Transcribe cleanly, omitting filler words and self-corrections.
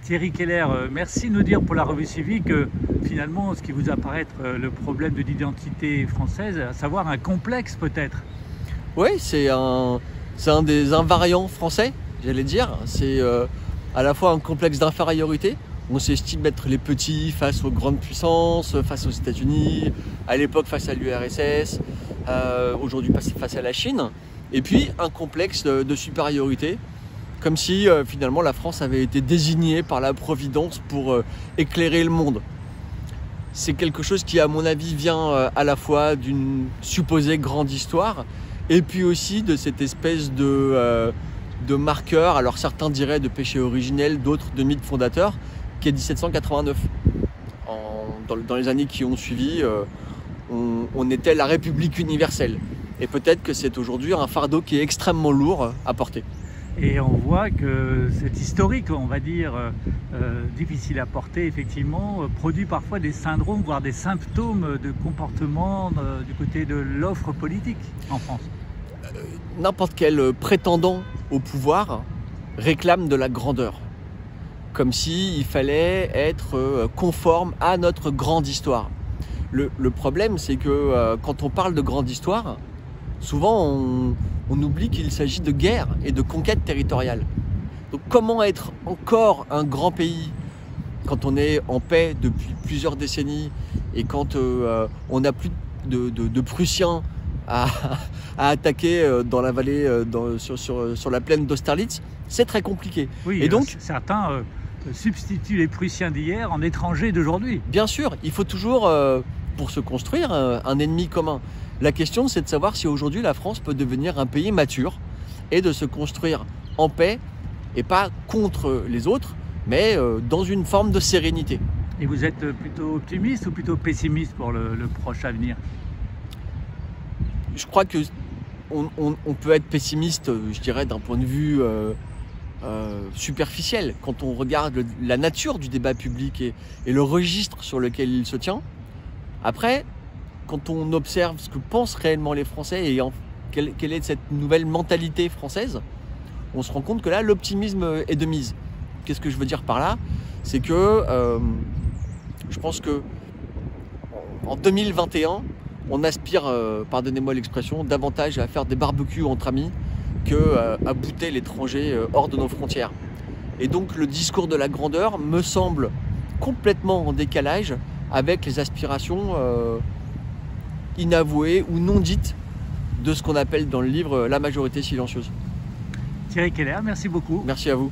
Thierry Keller, merci de nous dire pour la revue civique finalement ce qui vous apparaît être le problème de l'identité française, à savoir un complexe peut-être. Oui, c'est un des invariants français, j'allais dire. C'est à la fois un complexe d'infériorité. On s'estime être les petits face aux grandes puissances, face aux États-Unis, à l'époque face à l'URSS, aujourd'hui face à la Chine. Et puis un complexe de supériorité, comme si finalement la France avait été désignée par la Providence pour éclairer le monde. C'est quelque chose qui, à mon avis, vient à la fois d'une supposée grande histoire et puis aussi de cette espèce de marqueur, alors certains diraient de péché originel, d'autres de mythe fondateur, qui est 1789. Dans les années qui ont suivi, on était la République universelle. Et peut-être que c'est aujourd'hui un fardeau qui est extrêmement lourd à porter. Et on voit que cet historique, on va dire, difficile à porter, effectivement, produit parfois des syndromes, voire des symptômes de comportement du côté de l'offre politique en France. N'importe quel prétendant au pouvoir réclame de la grandeur. Comme s'il fallait être conforme à notre grande histoire. Le problème, c'est que quand on parle de grande histoire, souvent on oublie qu'il s'agit de guerre et de conquête territoriale. Donc comment être encore un grand pays quand on est en paix depuis plusieurs décennies et quand on n'a plus de Prussiens à attaquer dans la vallée, sur la plaine d'Austerlitz, c'est très compliqué. Oui, et donc certains substituent les Prussiens d'hier en étrangers d'aujourd'hui. Bien sûr, il faut toujours, pour se construire, un ennemi commun. La question, c'est de savoir si aujourd'hui la France peut devenir un pays mature et de se construire en paix et pas contre les autres, mais dans une forme de sérénité. Et vous êtes plutôt optimiste ou plutôt pessimiste pour le proche avenir? Je crois qu'on peut être pessimiste, je dirais, d'un point de vue superficiel. Quand on regarde la nature du débat public et le registre sur lequel il se tient. Après, quand on observe ce que pensent réellement les Français et quelle est cette nouvelle mentalité française, on se rend compte que là, l'optimisme est de mise. Qu'est-ce que je veux dire par là? C'est que je pense que en 2021, on aspire, pardonnez-moi l'expression, davantage à faire des barbecues entre amis qu'à bouter l'étranger hors de nos frontières. Et donc le discours de la grandeur me semble complètement en décalage avec les aspirations inavouées ou non dites de ce qu'on appelle dans le livre la majorité silencieuse. Thierry Keller, merci beaucoup. Merci à vous.